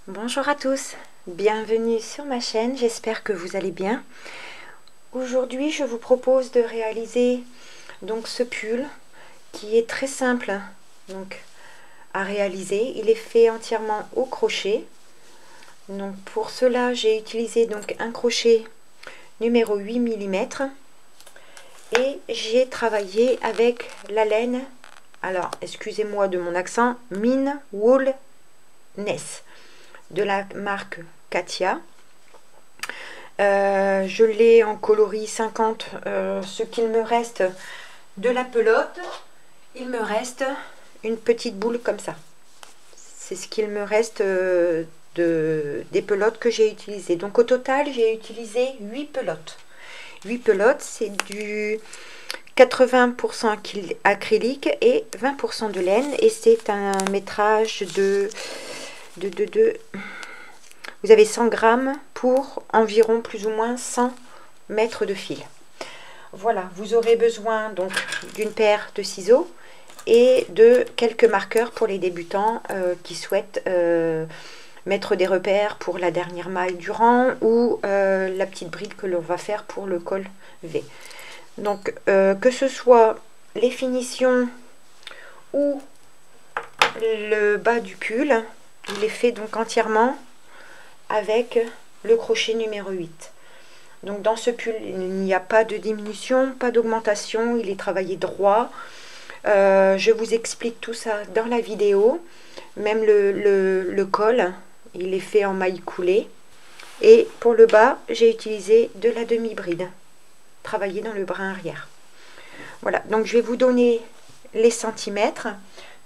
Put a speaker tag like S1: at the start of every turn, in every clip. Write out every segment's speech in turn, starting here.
S1: Bonjour à tous, bienvenue sur ma chaîne, j'espère que vous allez bien. Aujourd'hui je vous propose de réaliser donc ce pull qui est très simple donc à réaliser. Il est fait entièrement au crochet. Donc pour cela j'ai utilisé donc un crochet numéro 8 mm et j'ai travaillé avec la laine, alors excusez-moi de mon accent, Mine Wool Ness de la marque Katia. Je l'ai en coloris 50. Ce qu'il me reste de la pelote, il me reste une petite boule comme ça. C'est ce qu'il me reste des pelotes que j'ai utilisées. Donc au total, j'ai utilisé 8 pelotes. 8 pelotes, c'est du 80% acrylique et 20% de laine. Et c'est un métrage vous avez 100 grammes pour environ plus ou moins 100 mètres de fil. Voilà, vous aurez besoin donc d'une paire de ciseaux et de quelques marqueurs pour les débutants qui souhaitent mettre des repères pour la dernière maille du rang ou la petite bride que l'on va faire pour le col V. Donc que ce soit les finitions ou le bas du pull, il est fait donc entièrement avec le crochet numéro 8. Donc dans ce pull, il n'y a pas de diminution, pas d'augmentation, il est travaillé droit. Je vous explique tout ça dans la vidéo. Même le col, il est fait en maille coulée. Et pour le bas, j'ai utilisé de la demi-bride, travaillée dans le brin arrière. Voilà, donc je vais vous donner les centimètres.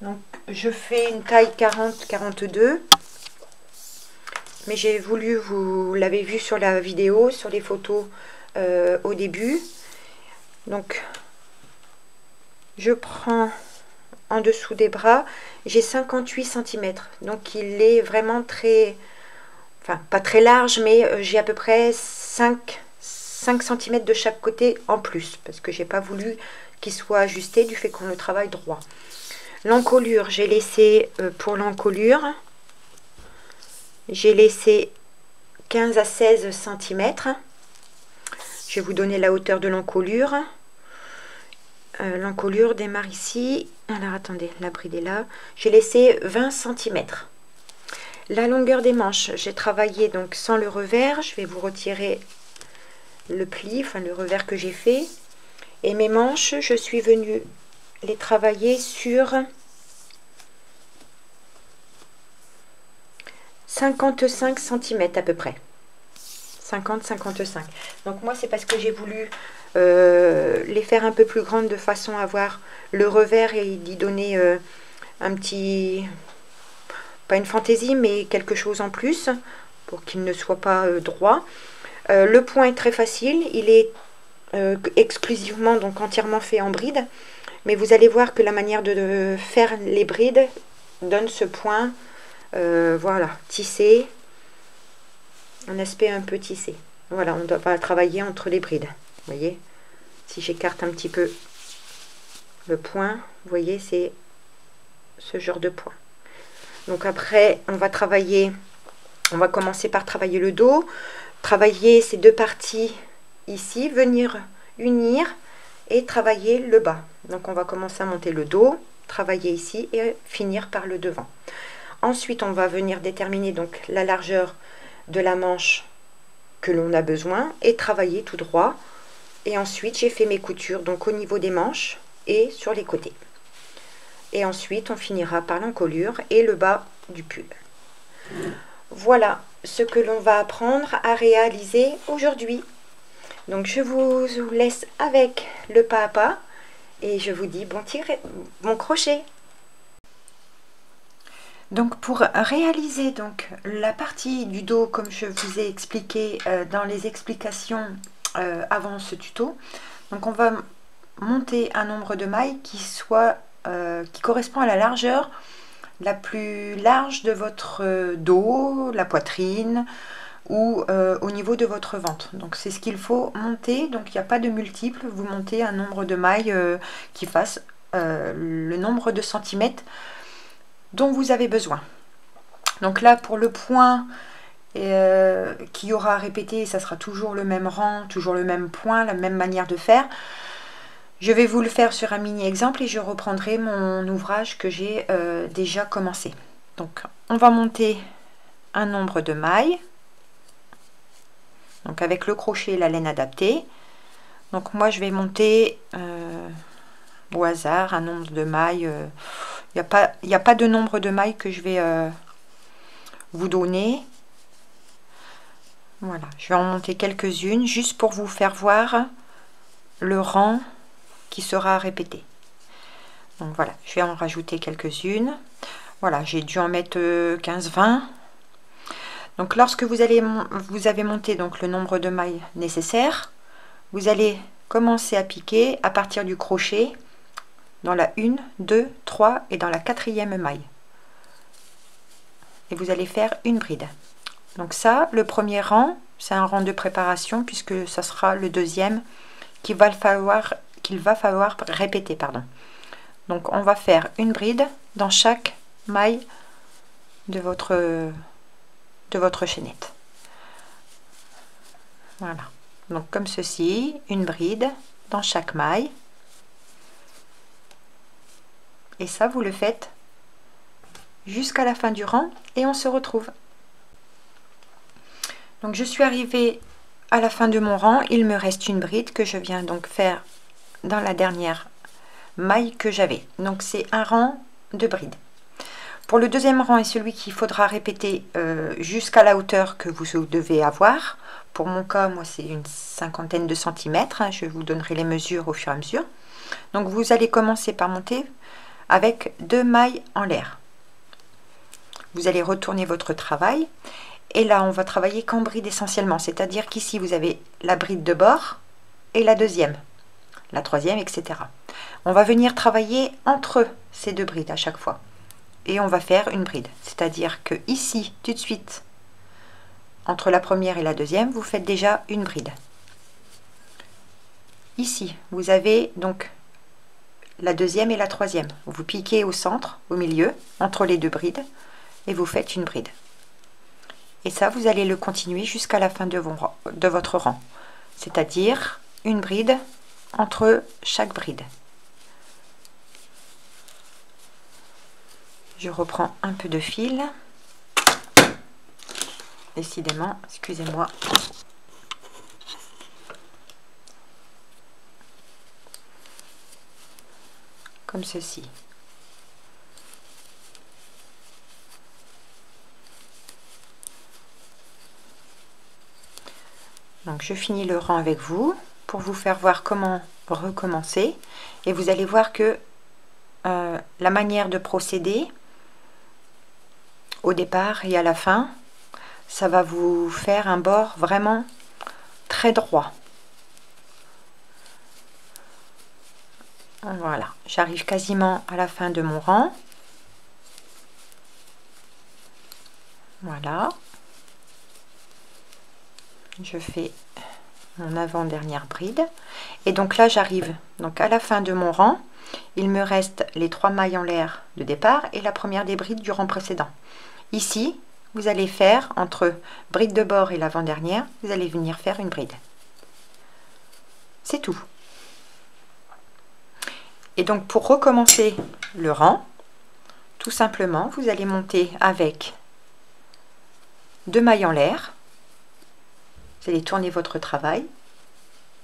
S1: Donc je fais une taille 40-42. Mais j'ai voulu, vous l'avez vu sur la vidéo, sur les photos au début. Donc, je prends en dessous des bras, j'ai 58 cm. Donc, il est vraiment très, enfin, pas très large, mais j'ai à peu près 5 cm de chaque côté en plus. Parce que j'ai pas voulu qu'il soit ajusté du fait qu'on le travaille droit. L'encolure, j'ai laissé pour l'encolure. J'ai laissé 15 à 16 cm. Je vais vous donner la hauteur de l'encolure. L'encolure démarre ici. Alors attendez, la bride est là. J'ai laissé 20 cm. La longueur des manches, j'ai travaillé donc sans le revers. Je vais vous retirer le pli, enfin le revers que j'ai fait. Et mes manches, je suis venue les travailler sur 55 cm à peu près. 50-55. Donc moi c'est parce que j'ai voulu les faire un peu plus grandes de façon à avoir le revers et d'y donner un petit, pas une fantaisie mais quelque chose en plus pour qu'il ne soit pas droit. Le point est très facile, il est exclusivement donc entièrement fait en bride, mais vous allez voir que la manière de faire les brides donne ce point. Voilà, tissé, un aspect un peu tissé. Voilà, on doit pas travailler entre les brides. Vous voyez, si j'écarte un petit peu le point, vous voyez, c'est ce genre de point. Donc après, on va travailler, on va commencer par travailler le dos, travailler ces deux parties ici, venir unir et travailler le bas. Donc on va commencer à monter le dos, travailler ici et finir par le devant. Ensuite, on va venir déterminer donc la largeur de la manche que l'on a besoin et travailler tout droit. Et ensuite, j'ai fait mes coutures donc au niveau des manches et sur les côtés. Et ensuite, on finira par l'encolure et le bas du pull. Voilà ce que l'on va apprendre à réaliser aujourd'hui. Donc, je vous laisse avec le pas à pas et je vous dis bon crochet. Donc pour réaliser donc la partie du dos comme je vous ai expliqué dans les explications avant ce tuto, donc on va monter un nombre de mailles qui correspond à la largeur la plus large de votre dos, la poitrine ou au niveau de votre ventre. Donc c'est ce qu'il faut monter, donc il n'y a pas de multiple, vous montez un nombre de mailles qui fasse le nombre de centimètres dont vous avez besoin. Donc là, pour le point qui aura à répéter, ça sera toujours le même rang, toujours le même point, la même manière de faire. Je vais vous le faire sur un mini exemple et je reprendrai mon ouvrage que j'ai déjà commencé. Donc on va monter un nombre de mailles, donc avec le crochet et la laine adaptée. Donc moi je vais monter au hasard un nombre de mailles. Il n'y a pas de nombre de mailles que je vais vous donner. Voilà, je vais en monter quelques-unes juste pour vous faire voir le rang qui sera répété. Donc voilà, je vais en rajouter quelques-unes. Voilà, j'ai dû en mettre 15-20. Donc lorsque vous avez monté donc le nombre de mailles nécessaires, vous allez commencer à piquer à partir du crochet dans la 1, 2, 3 et dans la 4e maille. Et vous allez faire une bride. Donc ça, le premier rang, c'est un rang de préparation puisque ça sera le deuxième qu'il va falloir répéter. Pardon. Donc on va faire une bride dans chaque maille de votre chaînette. Voilà. Donc comme ceci, une bride dans chaque maille. Et ça, vous le faites jusqu'à la fin du rang et on se retrouve. Donc je suis arrivée à la fin de mon rang, il me reste une bride que je viens donc faire dans la dernière maille que j'avais. Donc c'est un rang de brides. Pour le deuxième rang et celui qu'il faudra répéter jusqu'à la hauteur que vous devez avoir, pour mon cas, moi c'est une 50aine de centimètres, hein, je vous donnerai les mesures au fur et à mesure. Donc vous allez commencer par monter avec 2 mailles en l'air. Vous allez retourner votre travail. Et là, on va travailler qu'en bride essentiellement. C'est-à-dire qu'ici, vous avez la bride de bord et la deuxième, la troisième, etc. On va venir travailler entre ces deux brides à chaque fois. Et on va faire une bride. C'est-à-dire que ici, tout de suite, entre la première et la deuxième, vous faites déjà une bride. Ici, vous avez donc la deuxième et la troisième. Vous piquez au centre, au milieu, entre les deux brides, et vous faites une bride. Et ça, vous allez le continuer jusqu'à la fin de votre rang. C'est-à-dire une bride entre chaque bride. Je reprends un peu de fil. Décidément, excusez-moi. Comme ceci. Donc je finis le rang avec vous pour vous faire voir comment recommencer et vous allez voir que la manière de procéder au départ et à la fin, ça va vous faire un bord vraiment très droit. Voilà, j'arrive quasiment à la fin de mon rang. Voilà. Je fais mon avant-dernière bride et donc là j'arrive donc à la fin de mon rang. Il me reste les 3 mailles en l'air de départ et la première des brides du rang précédent. Ici vous allez faire entre bride de bord et l'avant-dernière, vous allez venir faire une bride. C'est tout. Et donc pour recommencer le rang, tout simplement vous allez monter avec 2 mailles en l'air. Vous allez tourner votre travail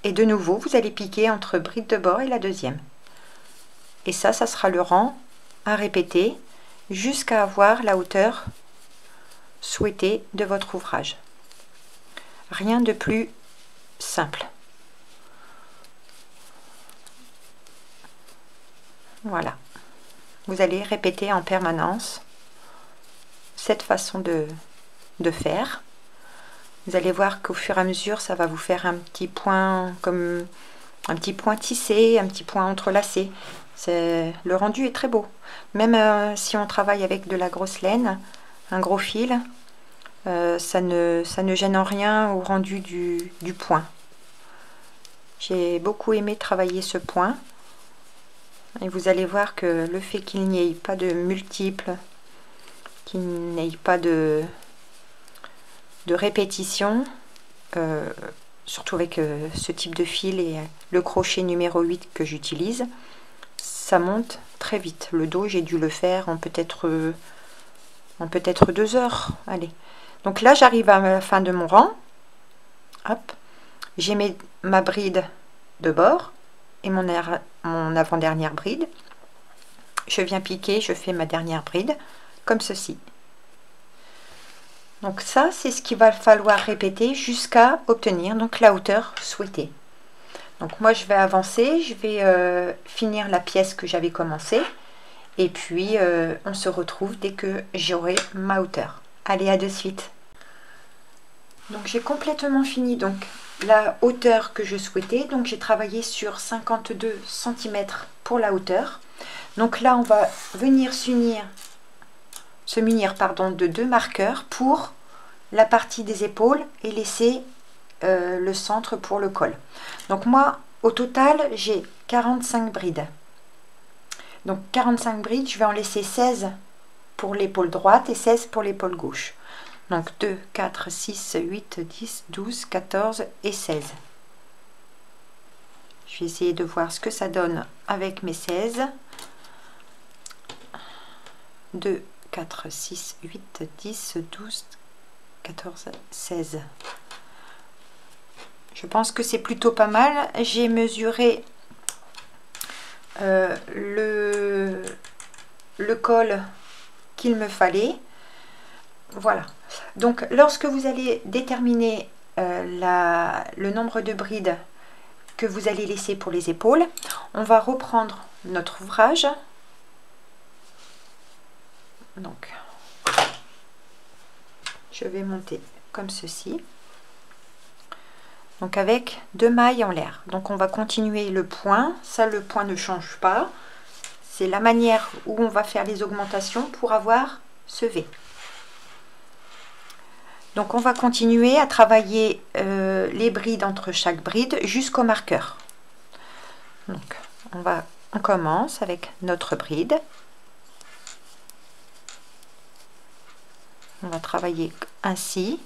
S1: et de nouveau vous allez piquer entre bride de bord et la deuxième. Et ça sera le rang à répéter jusqu'à avoir la hauteur souhaitée de votre ouvrage. Rien de plus simple. Voilà. Vous allez répéter en permanence cette façon de faire. Vous allez voir qu'au fur et à mesure, ça va vous faire un petit point comme un petit point tissé, un petit point entrelacé. Le rendu est très beau. Même si on travaille avec de la grosse laine, un gros fil, ça ne gêne en rien au rendu du point. J'ai beaucoup aimé travailler ce point. Et vous allez voir que le fait qu'il n'y ait pas de multiples qu'il n'y ait pas de répétition, surtout avec ce type de fil et le crochet numéro 8 que j'utilise. Ça monte très vite. Le dos, j'ai dû le faire en peut-être 2 heures. Allez. Donc là, j'arrive à la fin de mon rang. Hop. J'ai ma bride de bord et mon avant-dernière bride. Je viens piquer, je fais ma dernière bride comme ceci. Donc ça, c'est ce qu'il va falloir répéter jusqu'à obtenir donc la hauteur souhaitée. Donc moi, je vais avancer, je vais finir la pièce que j'avais commencée. Et puis, on se retrouve dès que j'aurai ma hauteur. Allez, à de suite. Donc j'ai complètement fini donc la hauteur que je souhaitais. Donc j'ai travaillé sur 52 cm pour la hauteur. Donc là, on va venir se munir de 2 marqueurs pour la partie des épaules et laisser le centre pour le col. Donc moi, au total, j'ai 45 brides. Donc 45 brides, je vais en laisser 16 pour l'épaule droite et 16 pour l'épaule gauche. Donc 2, 4, 6, 8, 10, 12, 14 et 16. Je vais essayer de voir ce que ça donne avec mes 16. 2, 4, 6, 8, 10, 12, 14, 16. Je pense que c'est plutôt pas mal. J'ai mesuré le col qu'il me fallait. Voilà. Donc, lorsque vous allez déterminer le nombre de brides que vous allez laisser pour les épaules, on va reprendre notre ouvrage. Donc, je vais monter comme ceci. Donc, avec 2 mailles en l'air. Donc, on va continuer le point. Ça, le point ne change pas. C'est la manière où on va faire les augmentations pour avoir ce V. Donc on va continuer à travailler les brides entre chaque bride jusqu'au marqueur. Donc on commence avec notre bride. On va travailler ainsi.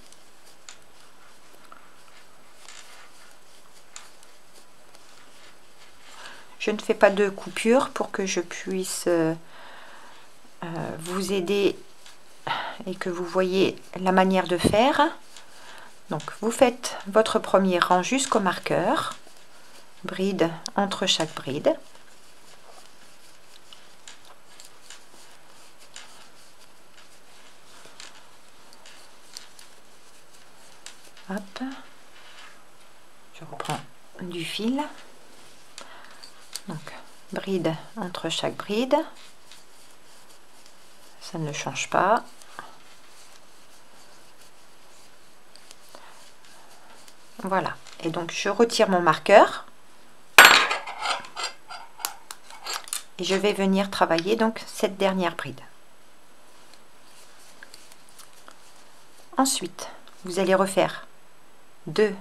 S1: Je ne fais pas de coupure pour que je puisse vous aider et que vous voyez la manière de faire. Donc vous faites votre premier rang jusqu'au marqueur, bride entre chaque bride. Hop, je reprends du fil. Donc bride entre chaque bride. Ça ne change pas. Voilà. Et donc, je retire mon marqueur. Et je vais venir travailler donc cette dernière bride. Ensuite, vous allez refaire 2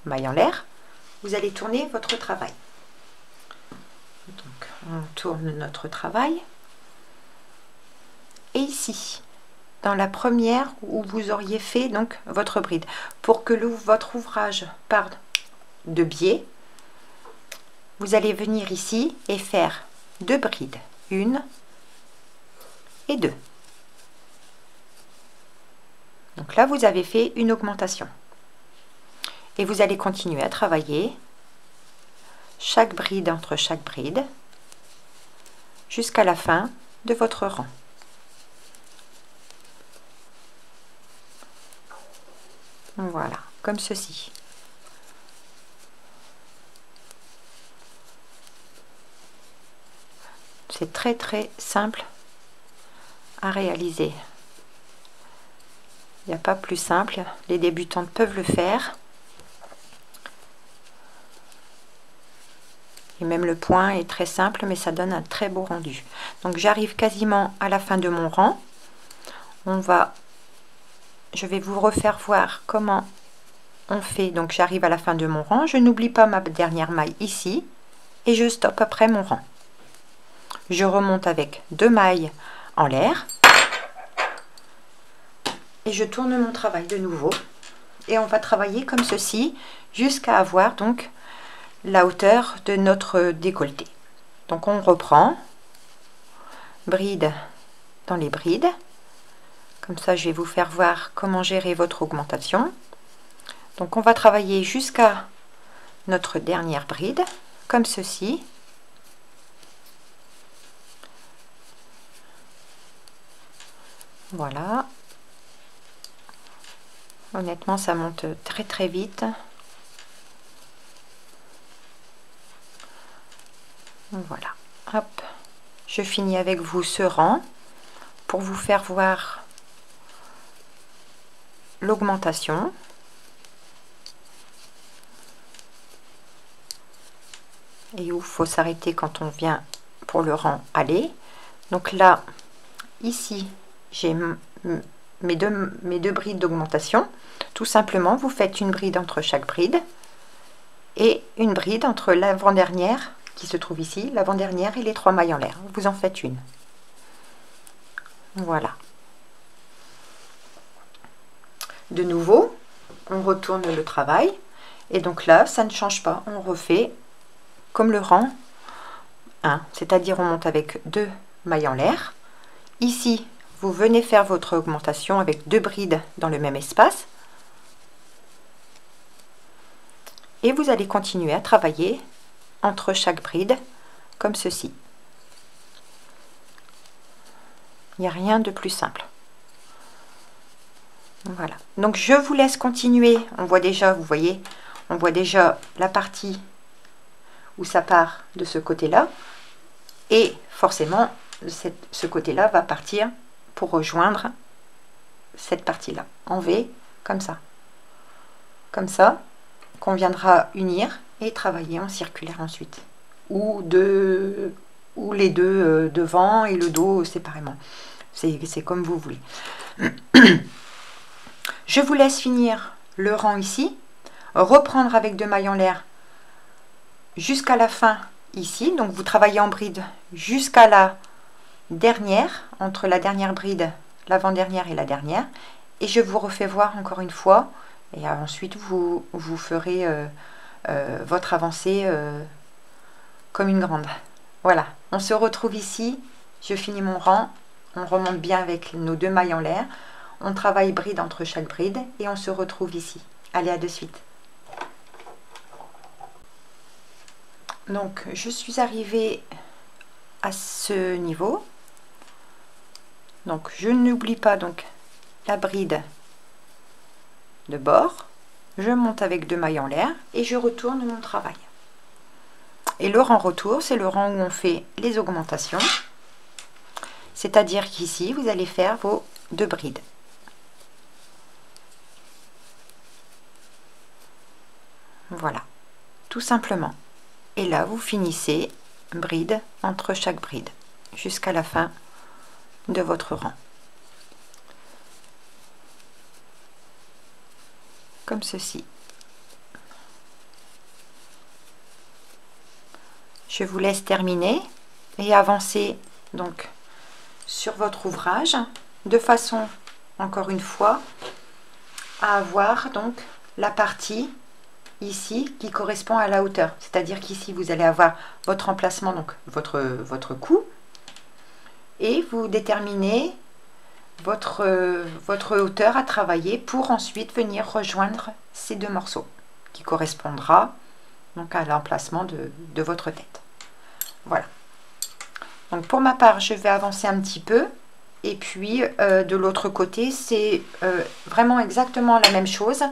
S1: mailles en l'air. Vous allez tourner votre travail. Donc, on tourne notre travail. Et ici, dans la première où vous auriez fait donc votre bride, pour que votre ouvrage parte de biais, vous allez venir ici et faire 2 brides, 1 et 2. Donc là, vous avez fait une augmentation. Et vous allez continuer à travailler chaque bride entre chaque bride jusqu'à la fin de votre rang. Voilà, comme ceci. C'est très très simple à réaliser. Il n'y a pas plus simple, les débutantes peuvent le faire. Et même le point est très simple, mais ça donne un très beau rendu. Donc j'arrive quasiment à la fin de mon rang. Je vais vous refaire voir comment on fait. Donc j'arrive à la fin de mon rang. Je n'oublie pas ma dernière maille ici. Et je stoppe après mon rang. Je remonte avec 2 mailles en l'air. et je tourne mon travail de nouveau. Et on va travailler comme ceci jusqu'à avoir donc la hauteur de notre décolleté. Donc on reprend, bride dans les brides. Comme ça, je vais vous faire voir comment gérer votre augmentation. Donc on va travailler jusqu'à notre dernière bride, comme ceci. Voilà. Honnêtement, ça monte très très vite. Voilà. Hop. Je finis avec vous ce rang pour vous faire voir l'augmentation. Et où il faut s'arrêter quand on vient pour le rang aller. Donc là, ici, j'ai mes deux brides d'augmentation. Tout simplement, vous faites une bride entre chaque bride et une bride entre l'avant-dernière qui se trouve ici, l'avant-dernière et les 3 mailles en l'air. Vous en faites une. Voilà. De nouveau, on retourne le travail et donc là, ça ne change pas. On refait comme le rang 1, c'est-à-dire on monte avec 2 mailles en l'air. Ici, vous venez faire votre augmentation avec 2 brides dans le même espace. Et vous allez continuer à travailler entre chaque bride comme ceci. Il n'y a rien de plus simple. Voilà. Donc je vous laisse continuer. On voit déjà, vous voyez, on voit déjà la partie où ça part de ce côté-là. Et forcément, ce côté-là va partir pour rejoindre cette partie-là, en V, comme ça. Comme ça, qu'on viendra unir et travailler en circulaire ensuite. Ou les deux devant et le dos séparément. C'est comme vous voulez. Je vous laisse finir le rang ici, reprendre avec 2 mailles en l'air jusqu'à la fin ici. Donc vous travaillez en bride jusqu'à la dernière, entre la dernière bride, l'avant-dernière et la dernière. Et je vous refais voir encore une fois. Et ensuite vous ferez votre avancée comme une grande. Voilà, on se retrouve ici. Je finis mon rang. On remonte bien avec nos 2 mailles en l'air. On travaille bride entre chaque bride et on se retrouve ici. Allez, à de suite. Donc, je suis arrivée à ce niveau. Donc, je n'oublie pas donc la bride de bord. Je monte avec 2 mailles en l'air et je retourne mon travail. Et le rang retour, c'est le rang où on fait les augmentations. C'est-à-dire qu'ici, vous allez faire vos 2 brides. Voilà, tout simplement. Et là, vous finissez bride entre chaque bride jusqu'à la fin de votre rang. Comme ceci. Je vous laisse terminer et avancer donc sur votre ouvrage de façon, encore une fois, à avoir donc la partie ici qui correspond à la hauteur. C'est-à-dire qu'ici, vous allez avoir votre emplacement, donc votre cou, et vous déterminez votre hauteur à travailler pour ensuite venir rejoindre ces 2 morceaux qui correspondra donc à l'emplacement de votre tête. Voilà. Donc pour ma part, je vais avancer un petit peu et puis de l'autre côté, c'est vraiment exactement la même chose,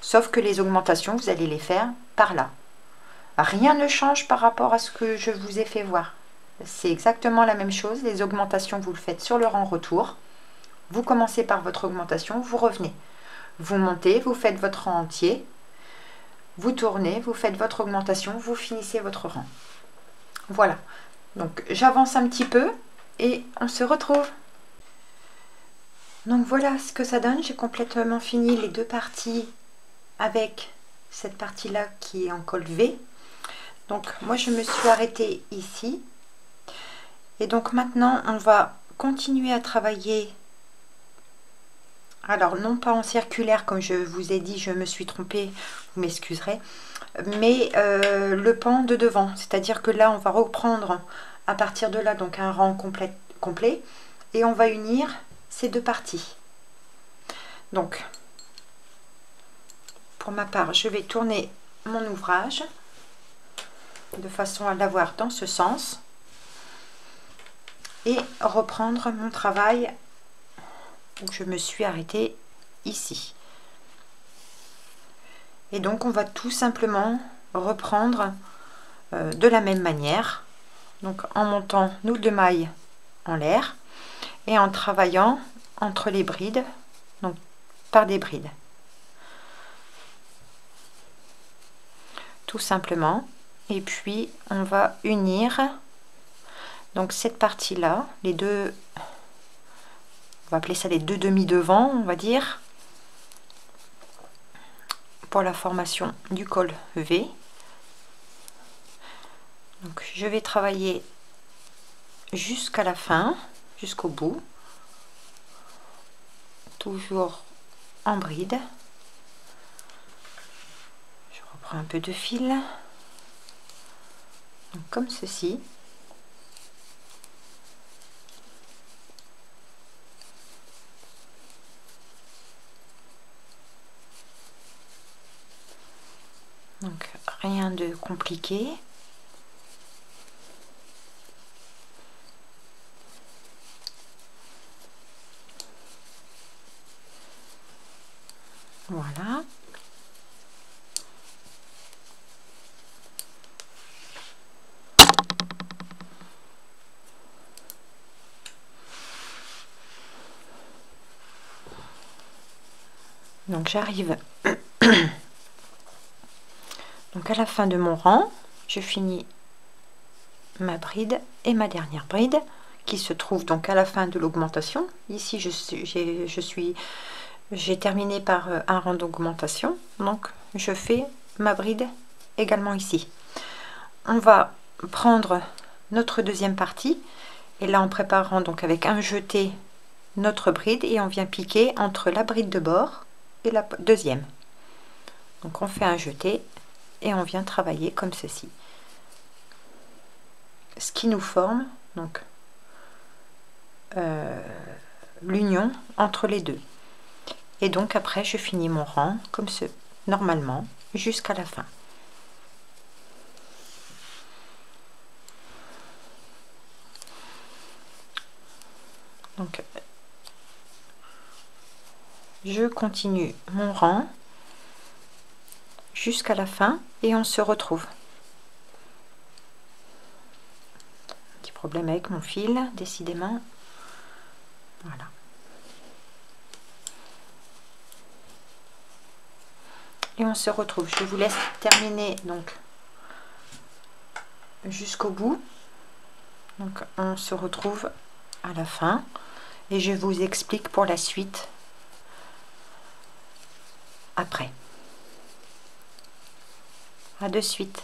S1: sauf que les augmentations, vous allez les faire par là. Rien ne change par rapport à ce que je vous ai fait voir. C'est exactement la même chose. Les augmentations, vous le faites sur le rang retour. Vous commencez par votre augmentation, vous revenez. Vous montez, vous faites votre rang entier. Vous tournez, vous faites votre augmentation, vous finissez votre rang. Voilà. Donc j'avance un petit peu et on se retrouve. Donc voilà ce que ça donne. J'ai complètement fini les 2 parties avec cette partie-là qui est en col V. Donc moi je me suis arrêtée ici. Et donc maintenant on va continuer à travailler Alors non pas en circulaire comme je vous ai dit, je me suis trompée, vous m'excuserez, mais le pan de devant, c'est-à-dire que là on va reprendre à partir de là donc un rang complet et on va unir ces deux parties. Donc pour ma part je vais tourner mon ouvrage de façon à l'avoir dans ce sens et reprendre mon travail où je me suis arrêtée ici. Et donc on va tout simplement reprendre de la même manière, donc en montant nos deux mailles en l'air et en travaillant entre les brides, donc par des brides, tout simplement. Et puis on va unir donc cette partie là, les deux, on va appeler ça les deux demi devant, on va dire, pour la formation du col V. Donc je vais travailler jusqu'à la fin, jusqu'au bout, toujours en bride. Je reprends un peu de fil, donc comme ceci. Donc rien de compliqué. Voilà. Donc j'arrive donc à la fin de mon rang, je finis ma bride et ma dernière bride qui se trouve donc à la fin de l'augmentation. Ici j'ai terminé par un rang d'augmentation, donc je fais ma bride également ici. On va prendre notre deuxième partie et là en préparant donc avec un jeté notre bride et on vient piquer entre la bride de bord et la deuxième. Donc on fait un jeté et on vient travailler comme ceci, ce qui nous forme donc l'union entre les deux. Et donc après je finis mon rang comme ce normalement jusqu'à la fin. Donc je continue mon rang jusqu'à la fin et on se retrouve. Petit problème avec mon fil, décidément. Voilà. Et on se retrouve. Je vous laisse terminer donc jusqu'au bout. Donc on se retrouve à la fin et je vous explique pour la suite après. À de suite.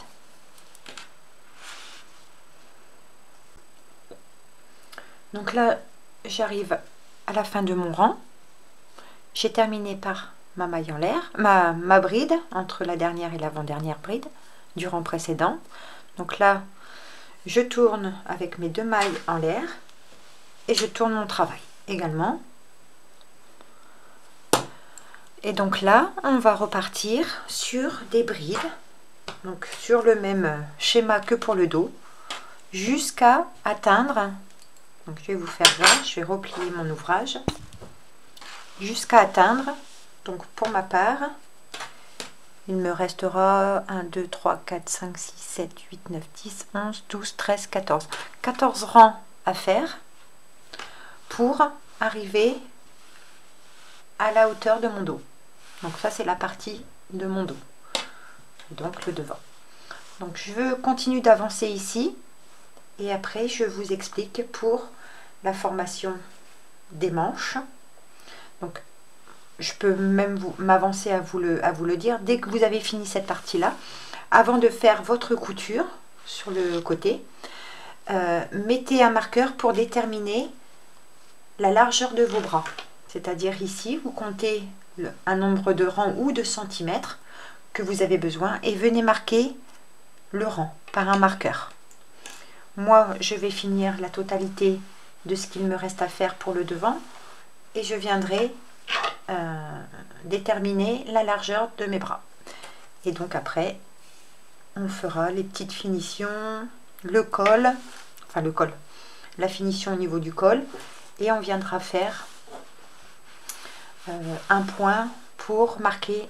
S1: Donc là j'arrive à la fin de mon rang. J'ai terminé par ma maille en l'air, ma bride entre la dernière et l'avant-dernière bride du rang précédent. Donc là je tourne avec mes deux mailles en l'air et je tourne mon travail également. Et donc là on va repartir sur des brides, donc sur le même schéma que pour le dos, jusqu'à atteindre, donc je vais vous faire voir, je vais replier mon ouvrage, jusqu'à atteindre, donc pour ma part, il me restera 1, 2, 3, 4, 5, 6, 7, 8, 9, 10, 11, 12, 13, 14. 14 rangs à faire pour arriver à la hauteur de mon dos. Donc ça c'est la partie de mon dos, donc le devant. Donc je continue d'avancer ici et après je vous explique pour la formation des manches. Donc je peux même m'avancer à vous le dire, dès que vous avez fini cette partie là, avant de faire votre couture sur le côté, mettez un marqueur pour déterminer la largeur de vos bras. c'est-à-dire ici, vous comptez un nombre de rangs ou de centimètres que vous avez besoin et venez marquer le rang par un marqueur. Moi, je vais finir la totalité de ce qu'il me reste à faire pour le devant et je viendrai déterminer la largeur de mes bras. Et donc après, on fera les petites finitions, le col, enfin le col, la finition au niveau du col et on viendra faire un point pour marquer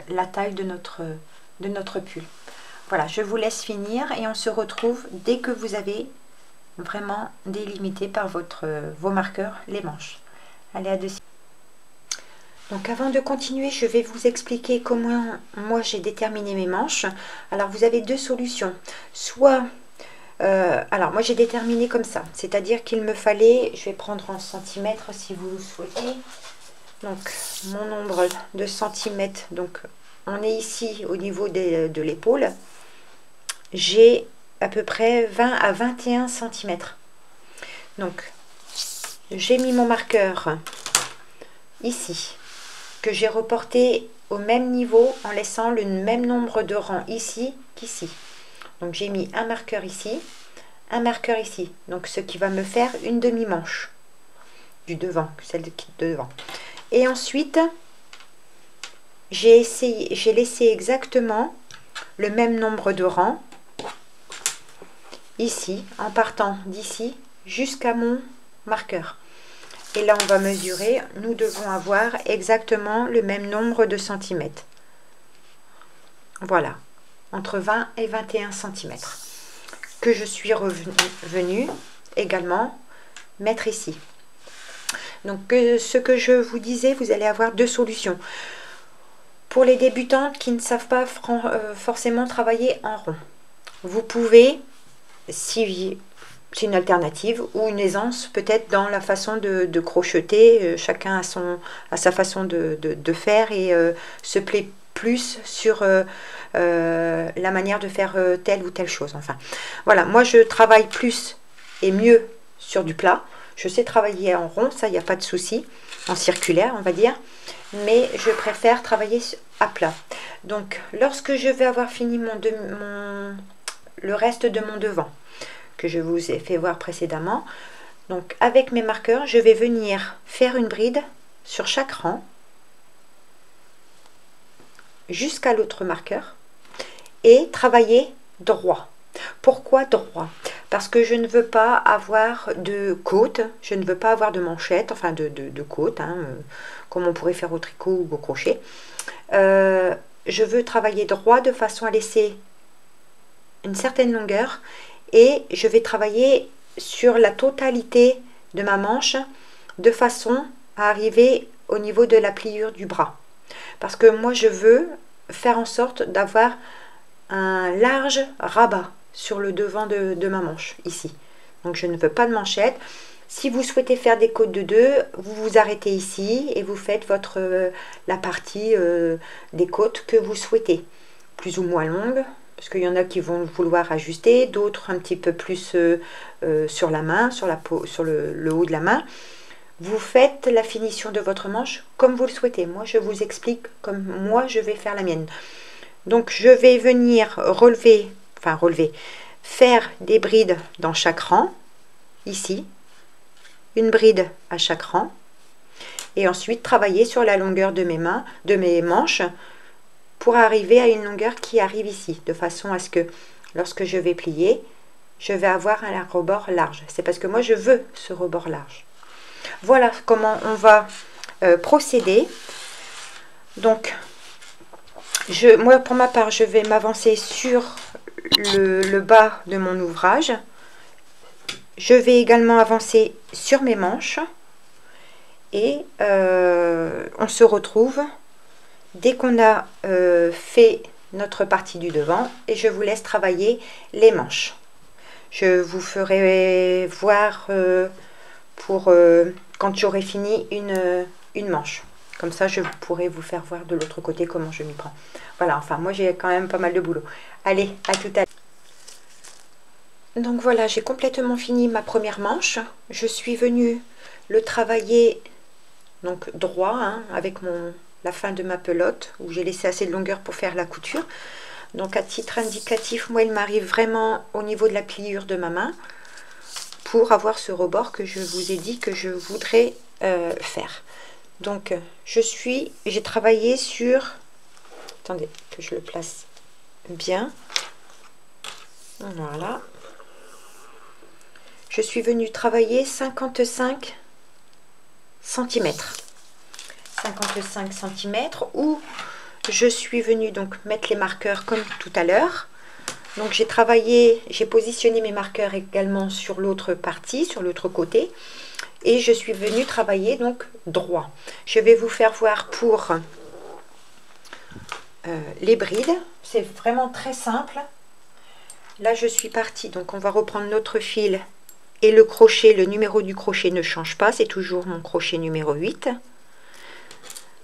S1: la taille de notre pull. Voilà, je vous laisse finir et on se retrouve dès que vous avez vraiment délimité par vos marqueurs les manches. Allez, à de suite. Donc avant de continuer, je vais vous expliquer comment moi j'ai déterminé mes manches. Alors vous avez deux solutions. Soit, alors moi j'ai déterminé comme ça, c'est-à-dire qu'il me fallait, je vais prendre en centimètres si vous le souhaitez. Donc mon nombre de centimètres, donc on est ici au niveau de l'épaule. J'ai à peu près 20 à 21 cm. Donc, j'ai mis mon marqueur ici, que j'ai reporté au même niveau en laissant le même nombre de rangs ici qu'ici. Donc, j'ai mis un marqueur ici, un marqueur ici. Donc, ce qui va me faire une demi-manche du devant, celle de devant. Et ensuite, j'ai laissé exactement le même nombre de rangs ici, en partant d'ici jusqu'à mon marqueur. Et là, on va mesurer. Nous devons avoir exactement le même nombre de centimètres. Voilà, entre 20 et 21 cm. Que je suis revenue également mettre ici. Donc, ce que je vous disais, vous allez avoir deux solutions. Pour les débutantes qui ne savent pas forcément travailler en rond, vous pouvez, si c'est une alternative ou une aisance peut-être dans la façon de crocheter, chacun a sa façon de faire et se plaît plus sur la manière de faire telle ou telle chose. Enfin, voilà, moi je travaille plus et mieux sur du plat. Je sais travailler en rond, ça il n'y a pas de souci, en circulaire on va dire, mais je préfère travailler à plat. Donc lorsque je vais avoir fini le reste de mon devant, que je vous ai fait voir précédemment, donc avec mes marqueurs, je vais venir faire une bride sur chaque rang jusqu'à l'autre marqueur et travailler droit. Pourquoi droit? Parce que je ne veux pas avoir de côte, je ne veux pas avoir de manchette, enfin de côte, hein, comme on pourrait faire au tricot ou au crochet. Je veux travailler droit de façon à laisser une certaine longueur et je vais travailler sur la totalité de ma manche de façon à arriver au niveau de la pliure du bras. Parce que moi je veux faire en sorte d'avoir un large rabat sur le devant de ma manche ici. Donc je ne veux pas de manchette. Si vous souhaitez faire des côtes de 2, vous vous arrêtez ici et vous faites la partie des côtes que vous souhaitez, plus ou moins longue, parce qu'il y en a qui vont vouloir ajuster, d'autres un petit peu plus sur la main, sur le haut de la main. Vous faites la finition de votre manche comme vous le souhaitez. Moi, je vous explique comme moi, je vais faire la mienne. Donc, je vais venir faire des brides dans chaque rang, ici, une bride à chaque rang, et ensuite travailler sur la longueur de mes manches, pour arriver à une longueur qui arrive ici, de façon à ce que lorsque je vais plier, je vais avoir un rebord large. C'est parce que moi je veux ce rebord large. Voilà comment on va procéder. Donc, moi pour ma part, je vais m'avancer sur le bas de mon ouvrage. Je vais également avancer sur mes manches. Et on se retrouve dès qu'on a fait notre partie du devant et je vous laisse travailler les manches. Je vous ferai voir pour quand j'aurai fini une manche. Comme ça, je pourrai vous faire voir de l'autre côté comment je m'y prends. Voilà, enfin, moi, j'ai quand même pas mal de boulot. Allez, à tout à l'heure. Donc voilà, j'ai complètement fini ma première manche. Je suis venue le travailler donc droit, hein, avec la fin de ma pelote, où j'ai laissé assez de longueur pour faire la couture. Donc à titre indicatif, moi il m'arrive vraiment au niveau de la pliure de ma main, pour avoir ce rebord que je vous ai dit que je voudrais faire. Donc j'ai travaillé sur, attendez que je le place bien, voilà, je suis venue travailler 55 cm, 55 cm, où je suis venue donc mettre les marqueurs comme tout à l'heure. Donc j'ai positionné mes marqueurs également sur l'autre partie, sur l'autre côté, et je suis venue travailler donc droit. Je vais vous faire voir pour les brides, c'est vraiment très simple. Là je suis partie, donc on va reprendre notre fil, et le crochet, le numéro du crochet ne change pas, c'est toujours mon crochet numéro 8.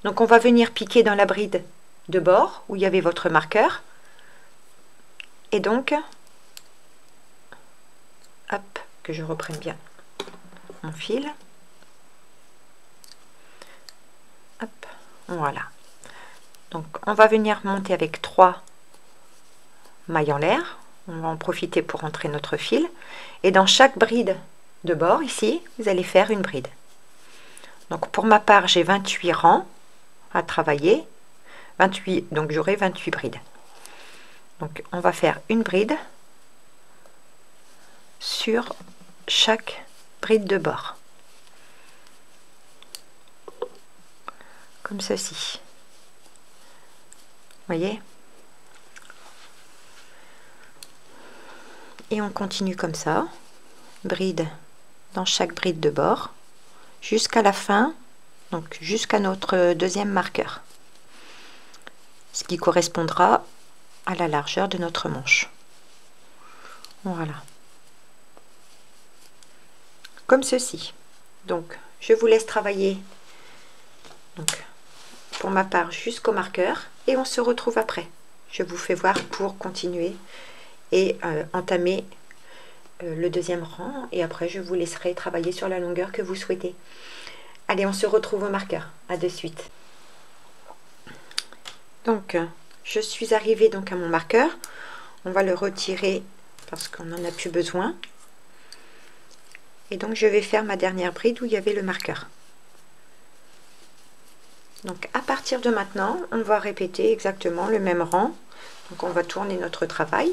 S1: Donc on va venir piquer dans la bride de bord, où il y avait votre marqueur, et donc, hop, que je reprenne bien mon fil. Hop, voilà. Donc, on va venir monter avec 3 mailles en l'air. On va en profiter pour entrer notre fil. Et dans chaque bride de bord, ici, vous allez faire une bride. Donc, pour ma part, j'ai 28 rangs à travailler. 28, donc j'aurai 28 brides. Donc, on va faire une bride sur chaque bride de bord, comme ceci. Voyez, et on continue comme ça, bride dans chaque bride de bord, jusqu'à la fin, donc jusqu'à notre deuxième marqueur, ce qui correspondra à la largeur de notre manche. Voilà, comme ceci. Donc je vous laisse travailler, donc pour ma part jusqu'au marqueur, et on se retrouve après. Je vous fais voir pour continuer et entamer le deuxième rang, et après je vous laisserai travailler sur la longueur que vous souhaitez. Allez, on se retrouve au marqueur. À de suite. Donc je suis arrivée donc à mon marqueur. On va le retirer parce qu'on n'en a plus besoin, et donc je vais faire ma dernière bride où il y avait le marqueur. Donc à partir de maintenant, on va répéter exactement le même rang. Donc on va tourner notre travail.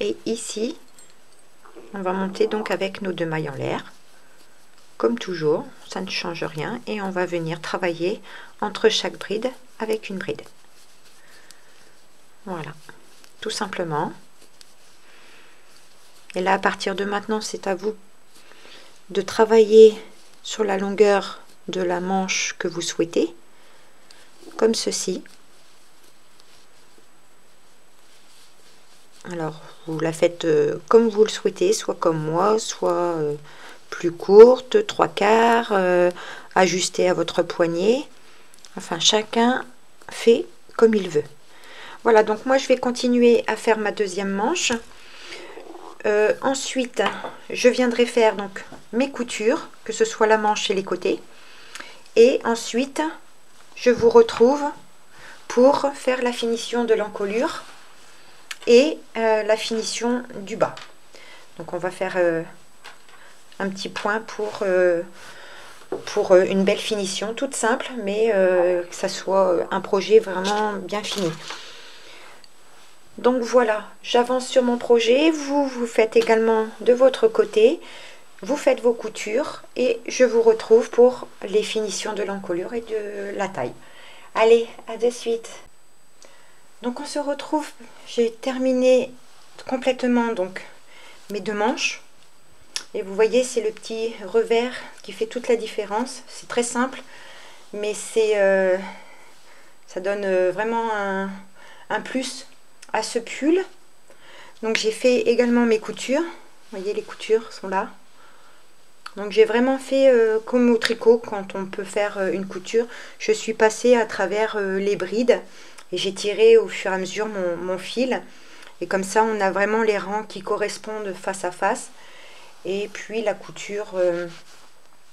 S1: Et ici, on va monter donc avec nos 2 mailles en l'air. Comme toujours, ça ne change rien. Et on va venir travailler entre chaque bride avec une bride. Voilà, tout simplement. Et là, à partir de maintenant, c'est à vous de travailler sur la longueur de la manche que vous souhaitez, comme ceci. Alors vous la faites comme vous le souhaitez, soit comme moi, soit plus courte, 3/4, ajustée à votre poignet. Enfin, chacun fait comme il veut. Voilà, donc moi je vais continuer à faire ma deuxième manche. Ensuite, je viendrai faire donc mes coutures, que ce soit la manche et les côtés. Et ensuite, je vous retrouve pour faire la finition de l'encolure et la finition du bas. Donc on va faire un petit point pour une belle finition, toute simple, mais que ça soit un projet vraiment bien fini. Donc voilà, j'avance sur mon projet, vous faites également de votre côté, vous faites vos coutures et je vous retrouve pour les finitions de l'encolure et de la taille. Allez, à de suite. Donc on se retrouve, j'ai terminé complètement donc mes 2 manches. Et vous voyez, c'est le petit revers qui fait toute la différence. C'est très simple, mais ça donne vraiment un plus à ce pull. Donc j'ai fait également mes coutures. Vous voyez, les coutures sont là. Donc j'ai vraiment fait comme au tricot quand on peut faire une couture. Je suis passée à travers les brides et j'ai tiré au fur et à mesure mon fil. Et comme ça, on a vraiment les rangs qui correspondent face à face. et puis la couture,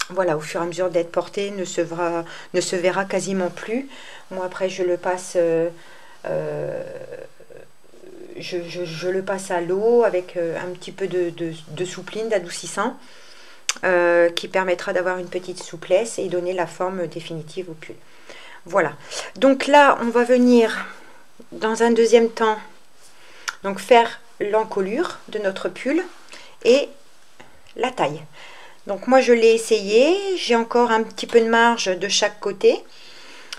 S1: voilà, au fur et à mesure d'être portée, ne se verra quasiment plus. Moi après je le passe, je le passe à l'eau avec un petit peu de soupline, d'adoucissant, qui permettra d'avoir une petite souplesse et donner la forme définitive au pull. Voilà, donc là on va venir dans un deuxième temps donc faire l'encolure de notre pull et la taille. Donc moi je l'ai essayé, j'ai encore un petit peu de marge de chaque côté.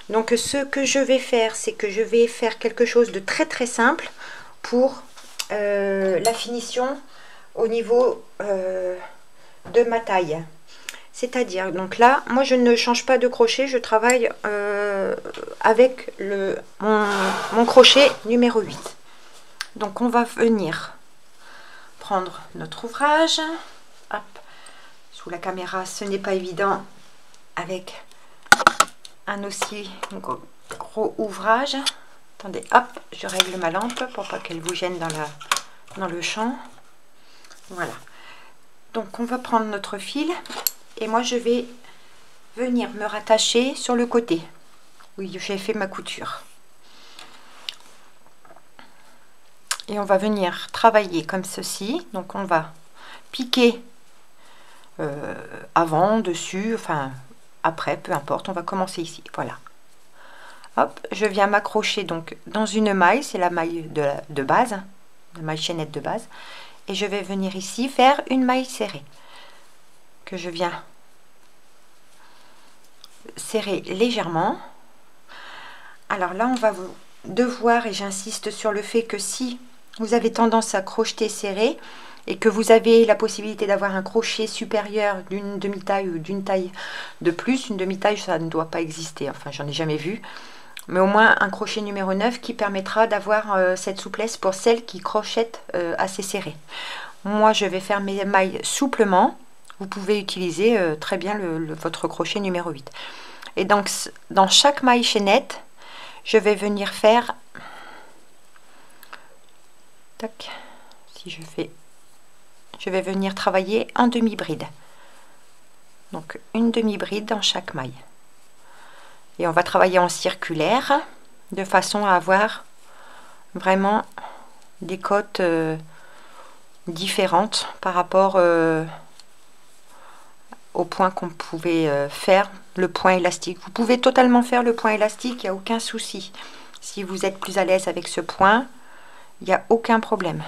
S1: Donc ce que je vais faire, c'est que je vais faire quelque chose de très simple pour la finition au niveau de ma taille. C'est-à-dire, donc là, moi je ne change pas de crochet, je travaille avec mon crochet numéro 8. Donc on va venir prendre notre ouvrage. Hop. Sous la caméra, ce n'est pas évident avec un aussi gros ouvrage. Attendez, hop, je règle ma lampe pour pas qu'elle vous gêne dans le champ. Voilà. Donc on va prendre notre fil et moi je vais venir me rattacher sur le côté où j'ai fait ma couture. Et on va venir travailler comme ceci. Donc on va piquer avant, dessus, enfin après, peu importe, on va commencer ici, voilà. Hop, je viens m'accrocher donc dans une maille, c'est la maille de base, la maille chaînette de base, et je vais venir ici faire une maille serrée, que je viens serrer légèrement. Alors là, on va devoir, et j'insiste sur le fait que si vous avez tendance à crocheter serré, et que vous avez la possibilité d'avoir un crochet supérieur d'une demi-taille ou d'une taille de plus, une demi-taille ça ne doit pas exister, enfin j'en ai jamais vu, mais au moins un crochet numéro 9 qui permettra d'avoir cette souplesse pour celles qui crochettent assez serré. Moi je vais faire mes mailles souplement, vous pouvez utiliser très bien votre crochet numéro 8. Et donc dans chaque maille chaînette, je vais venir faire, tac, si je vais venir travailler en demi-bride. Donc une demi-bride dans chaque maille. Et on va travailler en circulaire de façon à avoir vraiment des côtes différentes par rapport au point qu'on pouvait faire, le point élastique. Vous pouvez totalement faire le point élastique, il n'y a aucun souci. Si vous êtes plus à l'aise avec ce point, il n'y a aucun problème.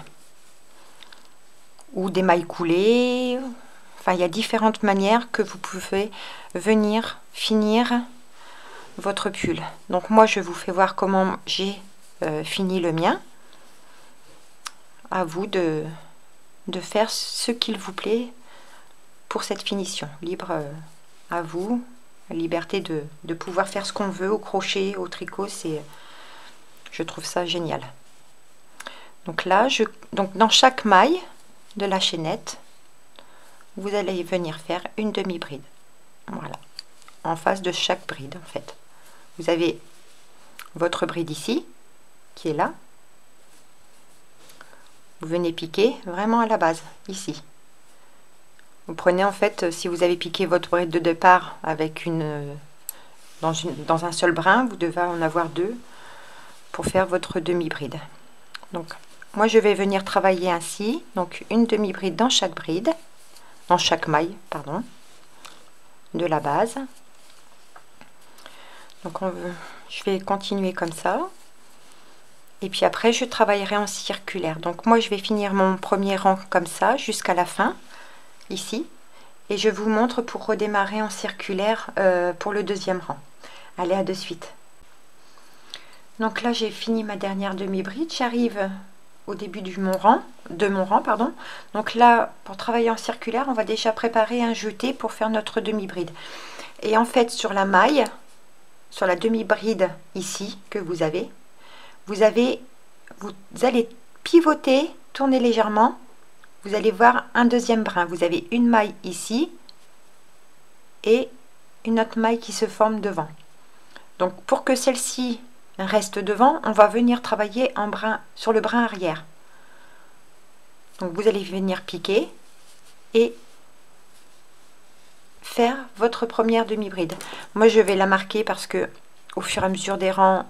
S1: Ou des mailles coulées, enfin il y a différentes manières que vous pouvez venir finir votre pull. Donc moi je vous fais voir comment j'ai fini le mien. À vous de faire ce qu'il vous plaît pour cette finition. Libre à vous, la liberté de pouvoir faire ce qu'on veut au crochet, au tricot, je trouve ça génial. Donc là, donc dans chaque maille de la chaînette, vous allez venir faire une demi-bride. Voilà, en face de chaque bride en fait. Vous avez votre bride ici, qui est là. Vous venez piquer vraiment à la base, ici. Vous prenez en fait, si vous avez piqué votre bride de départ avec dans un seul brin, vous devez en avoir deux pour faire votre demi-bride. Donc moi je vais venir travailler ainsi, donc une demi-bride dans chaque bride, dans chaque maille, pardon, de la base. Donc je vais continuer comme ça. Et puis après je travaillerai en circulaire. Donc moi je vais finir mon premier rang comme ça jusqu'à la fin, ici. Et je vous montre pour redémarrer en circulaire pour le deuxième rang. Allez, à de suite. Donc là j'ai fini ma dernière demi-bride, j'arrive au début de mon rang, pardon. Donc là, pour travailler en circulaire, on va déjà préparer un jeté pour faire notre demi-bride. Et en fait, sur la maille, sur la demi-bride ici que vous allez pivoter, tourner légèrement. Vous allez voir un deuxième brin. Vous avez une maille ici et une autre maille qui se forme devant. Donc pour que celle-ci reste devant, on va venir travailler sur le brin arrière. Donc vous allez venir piquer et faire votre première demi-bride. Moi je vais la marquer parce que au fur et à mesure des rangs,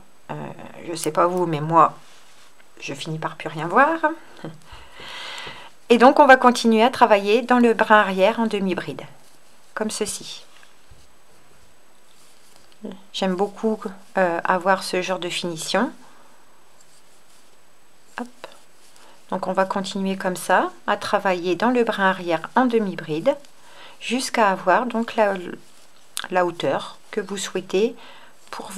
S1: je sais pas vous, mais moi je finis par plus rien voir. Et donc on va continuer à travailler dans le brin arrière en demi-bride, comme ceci. J'aime beaucoup avoir ce genre de finition. Hop. Donc on va continuer comme ça, à travailler dans le brin arrière en demi-bride, jusqu'à avoir donc la hauteur que vous souhaitez pour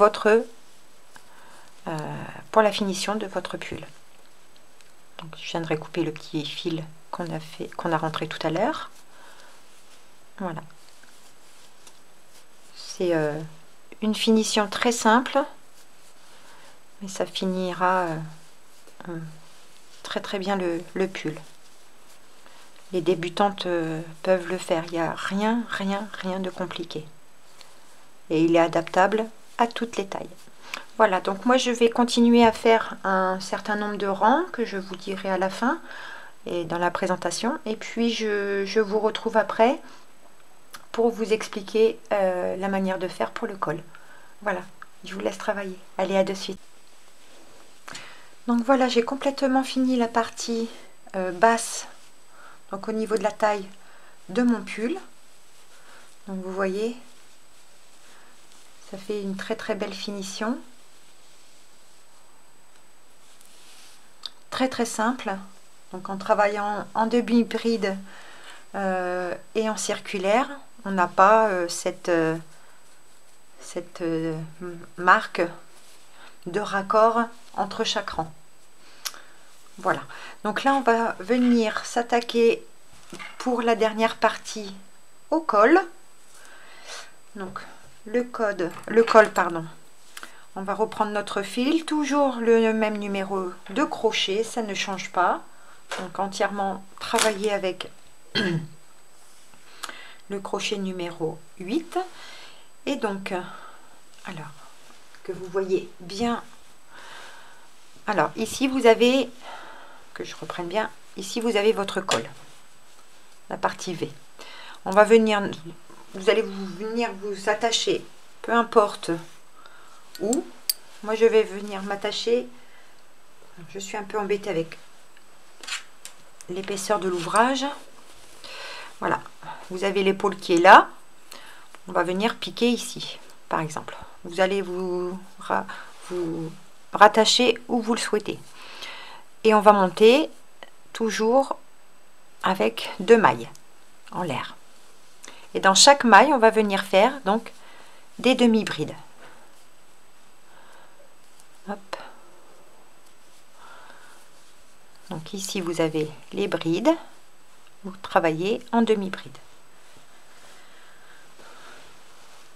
S1: pour la finition de votre pull. Donc je viendrai couper le petit fil qu'on a rentré tout à l'heure. Voilà. C'est une finition très simple, mais ça finira très très bien le pull. Les débutantes peuvent le faire, il n'y a rien de compliqué. Et il est adaptable à toutes les tailles. Voilà, donc moi je vais continuer à faire un certain nombre de rangs que je vous dirai à la fin et dans la présentation. Et puis je vous retrouve après pour vous expliquer la manière de faire pour le col. Voilà, je vous laisse travailler. Allez, à de suite. Donc voilà, j'ai complètement fini la partie basse, donc au niveau de la taille de mon pull. Donc vous voyez, ça fait une très très belle finition. Très très simple. Donc en travaillant en demi-bride et en circulaire, on n'a pas cette marque de raccord entre chaque rang. Voilà, donc là on va venir s'attaquer pour la dernière partie au col. Donc le col pardon, on va reprendre notre fil, toujours le même numéro de crochet, ça ne change pas. Donc entièrement travaillé avec le crochet numéro 8. Et donc, alors, que vous voyez bien. Alors, ici, vous avez, que je reprenne bien, ici, vous avez votre col, la partie V. On va venir, vous allez venir vous attacher, peu importe où. Moi, je vais venir m'attacher. Je suis un peu embêtée avec l'épaisseur de l'ouvrage. Voilà, vous avez l'épaule qui est là. On va venir piquer ici, par exemple. Vous allez vous rattacher où vous le souhaitez. Et on va monter toujours avec 2 mailles en l'air. Et dans chaque maille, on va venir faire donc des demi-brides. Hop. Donc ici, vous avez les brides. Vous travaillez en demi-bride.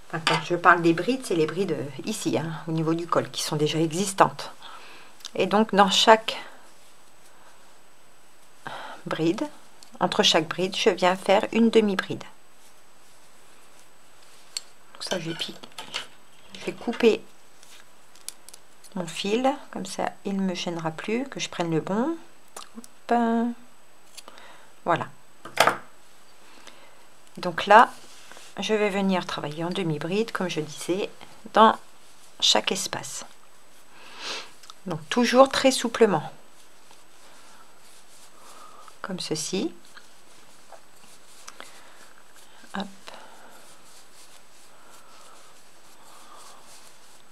S1: Enfin, quand je parle des brides, c'est les brides ici, hein, au niveau du col, qui sont déjà existantes. Et donc, dans chaque bride, entre chaque bride, je viens faire une demi-bride. Donc ça, je vais couper mon fil, comme ça, il ne me gênera plus, que je prenne le bon. Hop. Voilà. Donc là, je vais venir travailler en demi-bride, comme je disais, dans chaque espace. Donc toujours très souplement. Comme ceci. Hop.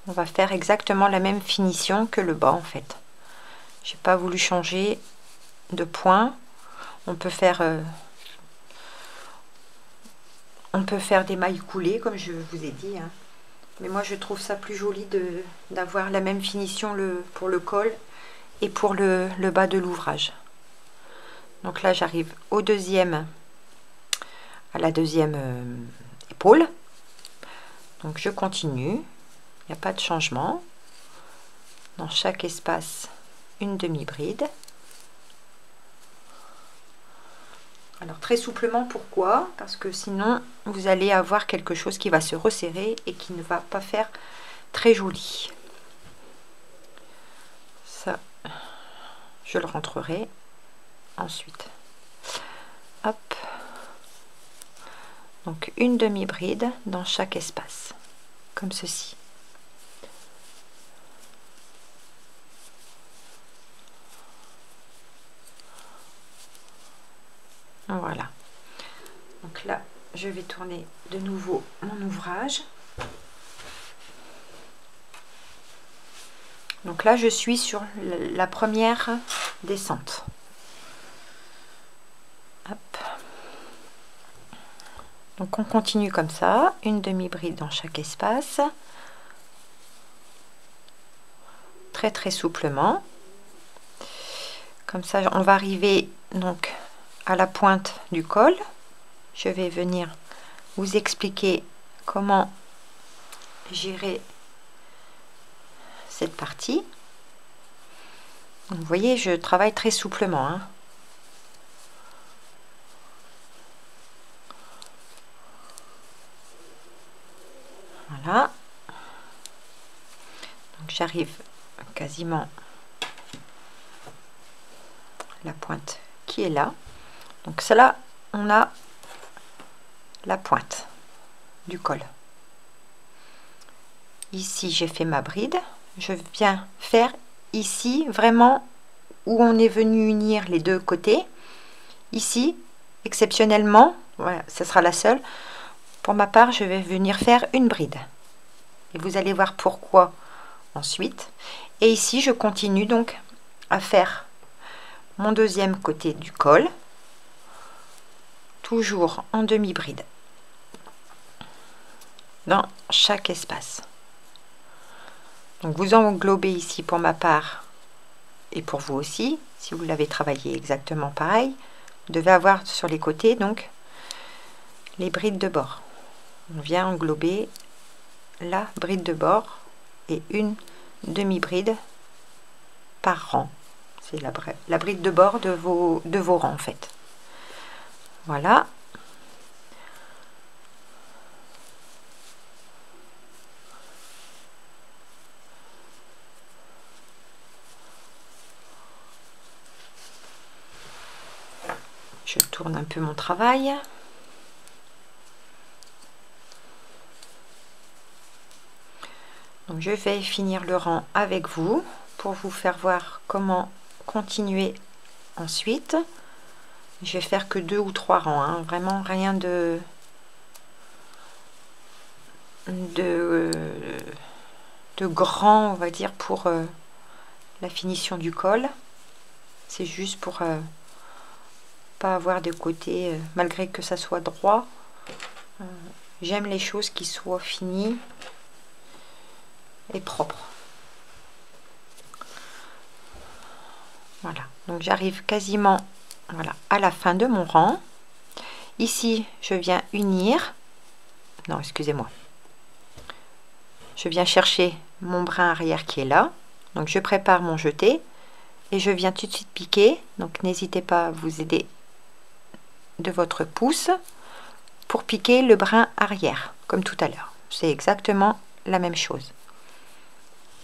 S1: On va faire exactement la même finition que le bas en fait. J'ai pas voulu changer de point. On peut faire des mailles coulées comme je vous ai dit, hein. Mais moi je trouve ça plus joli d'avoir la même finition pour le col et pour le bas de l'ouvrage. Donc là j'arrive à la deuxième épaule. Donc je continue, il n'y a pas de changement. Dans chaque espace, une demi-bride. Alors très souplement, pourquoi? Parce que sinon vous allez avoir quelque chose qui va se resserrer et qui ne va pas faire très joli. Ça, je le rentrerai ensuite. Hop, Donc une demi-bride dans chaque espace, comme ceci. Voilà. Donc là, je vais tourner de nouveau mon ouvrage. Donc là, je suis sur la première descente. Hop. Donc on continue comme ça, une demi-bride dans chaque espace. Très très souplement. Comme ça, on va arriver donc à la pointe du col. Je vais venir vous expliquer comment gérer cette partie. Donc, vous voyez, je travaille très souplement, hein. Voilà. Donc j'arrive quasiment la pointe qui est là. Donc cela, on a la pointe du col. Ici, j'ai fait ma bride. Je viens faire ici, vraiment, où on est venu unir les deux côtés. Ici, exceptionnellement, voilà, ce sera la seule. Pour ma part, je vais venir faire une bride. Et vous allez voir pourquoi ensuite. Et ici, je continue donc à faire mon deuxième côté du col, toujours en demi-bride, dans chaque espace. Donc vous englobez ici pour ma part, et pour vous aussi, si vous l'avez travaillé exactement pareil, vous devez avoir sur les côtés donc les brides de bord. On vient englober la bride de bord et une demi-bride par rang. C'est la bride de bord de vos rangs en fait. Voilà. Je tourne un peu mon travail. Donc je vais finir le rang avec vous pour vous faire voir comment continuer ensuite. Je vais faire que 2 ou 3 rangs, hein. Vraiment rien de grand, on va dire, pour la finition du col. C'est juste pour pas avoir de côté, malgré que ça soit droit. J'aime les choses qui soient finies et propres. Voilà, donc j'arrive quasiment, voilà, à la fin de mon rang. Ici, je viens unir. Non, excusez-moi. Je viens chercher mon brin arrière qui est là. Donc je prépare mon jeté et je viens tout de suite piquer. Donc n'hésitez pas à vous aider de votre pouce pour piquer le brin arrière, comme tout à l'heure. C'est exactement la même chose.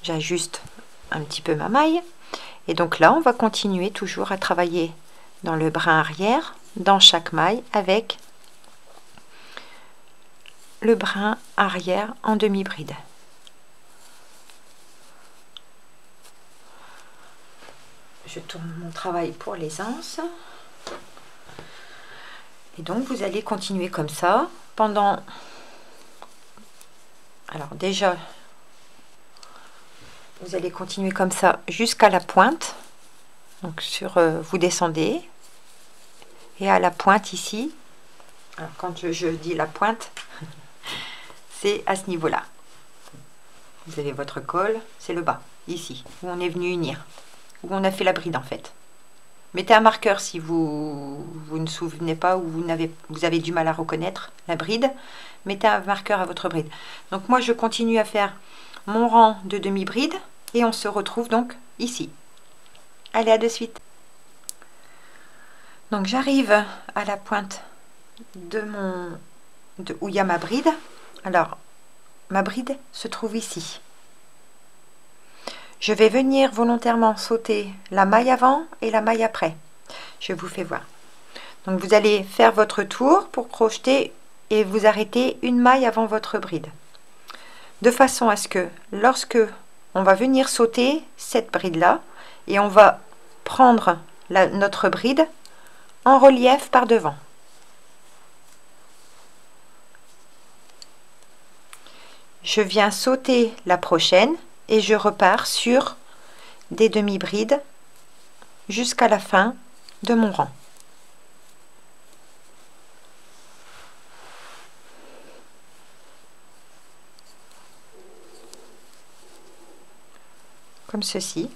S1: J'ajuste un petit peu ma maille. Et donc là, on va continuer toujours à travailler dans le brin arrière, dans chaque maille, avec le brin arrière en demi-bride. Je tourne mon travail pour l'aisance. Et donc, vous allez continuer comme ça pendant... Alors déjà, vous allez continuer comme ça jusqu'à la pointe. Donc, vous descendez. Et à la pointe ici, alors quand je dis la pointe, c'est à ce niveau-là. Vous avez votre col, c'est le bas, ici, où on est venu unir, où on a fait la bride en fait. Mettez un marqueur si vous ne souvenez pas ou vous avez du mal à reconnaître la bride. Mettez un marqueur à votre bride. Donc moi je continue à faire mon rang de demi-bride et on se retrouve donc ici. Allez, à de suite. Donc j'arrive à la pointe où il y a ma bride. Alors ma bride se trouve ici. Je vais venir volontairement sauter la maille avant et la maille après. Je vous fais voir. Donc vous allez faire votre tour pour crocheter et vous arrêtez une maille avant votre bride. De façon à ce que lorsque on va venir sauter cette bride là, et on va prendre notre bride en relief par devant. Je viens sauter la prochaine et je repars sur des demi-brides jusqu'à la fin de mon rang. Comme ceci.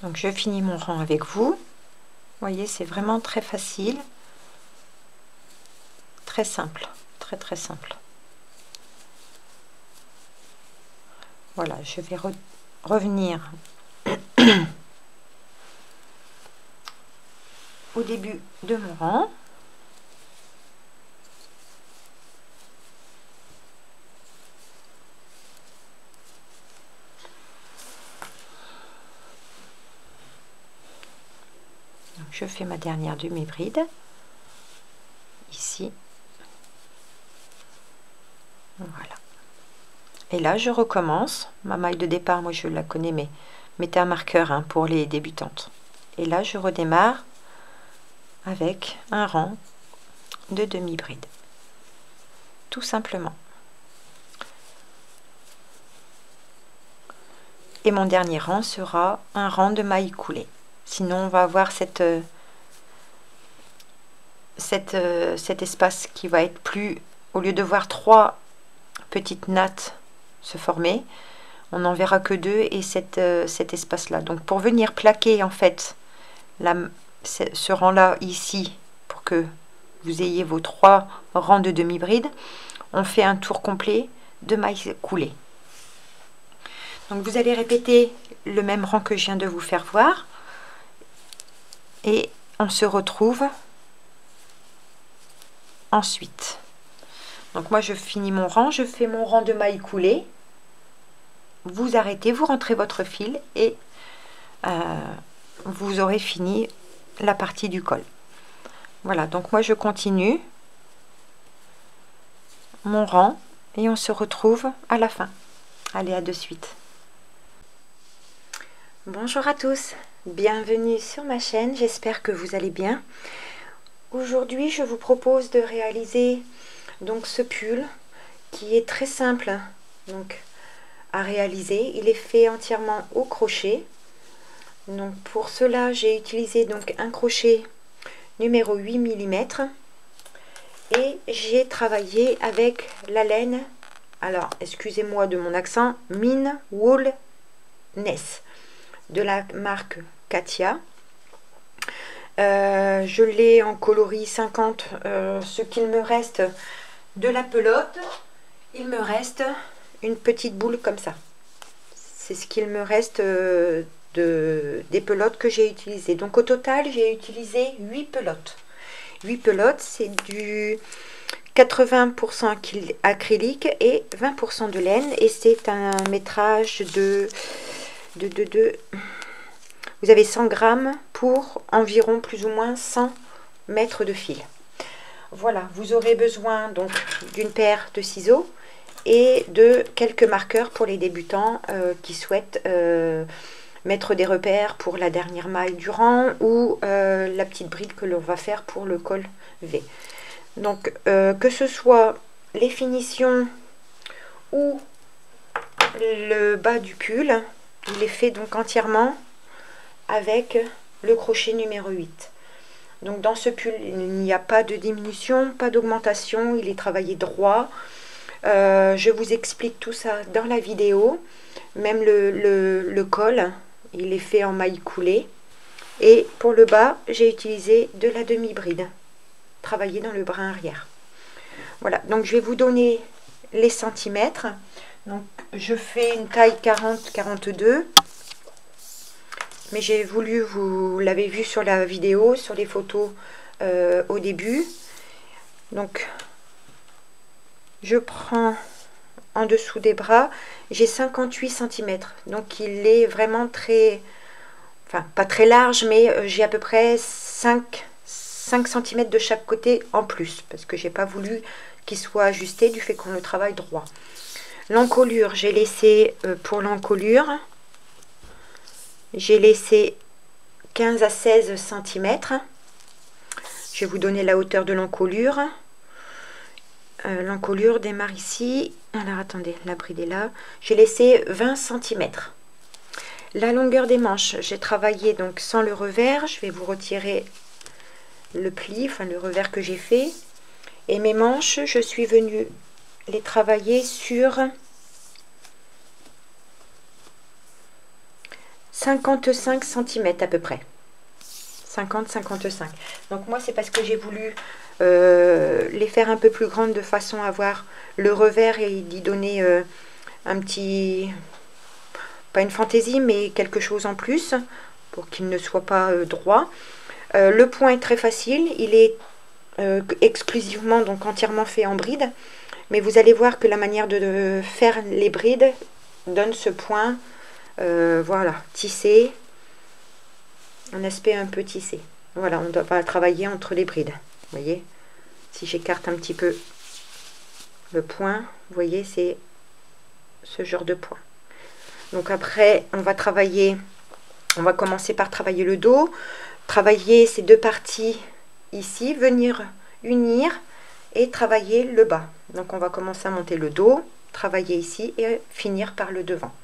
S1: Donc je finis mon rang avec vous. Vous voyez, c'est vraiment très facile. Très simple, très simple. Voilà, je vais revenir au début de mon rang. Donc, je fais ma dernière demi-bride ici. Voilà. Et là, je recommence. Ma maille de départ, moi, je la connais, mais mettez un marqueur hein, pour les débutantes. Et là, je redémarre avec un rang de demi-bride. Tout simplement. Et mon dernier rang sera un rang de mailles coulées. Sinon, on va avoir cet espace qui va être plus... Au lieu de voir 3 petites nattes se former, on n'en verra que 2 et cet espace-là. Donc, pour venir plaquer, en fait, ce rang-là ici, pour que vous ayez vos 3 rangs de demi-bride, on fait un tour complet de mailles coulées. Donc, vous allez répéter le même rang que je viens de vous faire voir. Et on se retrouve ensuite. Donc moi je finis mon rang, je fais mon rang de mailles coulées. Vous arrêtez, vous rentrez votre fil et vous aurez fini la partie du col. Voilà, donc moi je continue mon rang et on se retrouve à la fin. Allez, à de suite. Bonjour à tous, bienvenue sur ma chaîne, j'espère que vous allez bien. Aujourd'hui, je vous propose de réaliser donc ce pull qui est très simple donc à réaliser. Il est fait entièrement au crochet. Donc pour cela, j'ai utilisé donc un crochet numéro 8 mm et j'ai travaillé avec la laine. Alors, excusez-moi de mon accent, Mine Wool Ness de la marque Katia. Je l'ai en coloris 50. Ce qu'il me reste de la pelote, il me reste une petite boule comme ça. C'est ce qu'il me reste des pelotes que j'ai utilisées. Donc au total, j'ai utilisé 8 pelotes. 8 pelotes, c'est du 80% acrylique et 20% de laine. Et c'est un métrage de vous avez 100 grammes pour environ plus ou moins 100 mètres de fil. Voilà, vous aurez besoin donc d'une paire de ciseaux et de quelques marqueurs pour les débutants qui souhaitent mettre des repères pour la dernière maille du rang ou la petite bride que l'on va faire pour le col V. Donc que ce soit les finitions ou le bas du pull, il est fait donc entièrement avec le crochet numéro 8. Donc dans ce pull, il n'y a pas de diminution, pas d'augmentation, il est travaillé droit. Je vous explique tout ça dans la vidéo. Même le col, il est fait en maille coulée. Et pour le bas, j'ai utilisé de la demi-bride, travaillée dans le brin arrière. Voilà, donc je vais vous donner les centimètres. Donc je fais une taille 40-42. Mais j'ai voulu, vous l'avez vu sur la vidéo, sur les photos au début. Donc je prends en dessous des bras, j'ai 58 cm. Donc il est vraiment très, enfin pas très large, mais j'ai à peu près 5 cm de chaque côté en plus. Parce que j'ai pas voulu qu'il soit ajusté du fait qu'on le travaille droit. L'encolure, j'ai laissé pour l'encolure, j'ai laissé 15 à 16 cm. Je vais vous donner la hauteur de l'encolure. L'encolure démarre ici. Alors attendez, la bride est là. J'ai laissé 20 cm. La longueur des manches, j'ai travaillé donc sans le revers. Je vais vous retirer le pli, enfin le revers que j'ai fait. Et mes manches, je suis venue les travailler sur 55 cm à peu près. 50-55. Donc moi c'est parce que j'ai voulu les faire un peu plus grandes de façon à avoir le revers et d'y donner un petit, pas une fantaisie, mais quelque chose en plus pour qu'il ne soit pas droit. Le point est très facile, il est exclusivement, donc entièrement fait en bride, mais vous allez voir que la manière de faire les brides donne ce point, voilà, tissé, un aspect un peu tissé. Voilà, on doit travailler entre les brides. Vous voyez, si j'écarte un petit peu le point, vous voyez, c'est ce genre de point. Donc après, on va travailler, on va commencer par travailler le dos, travailler ces deux parties ici, venir unir et travailler le bas. Donc on va commencer à monter le dos, travailler ici et finir par le devant.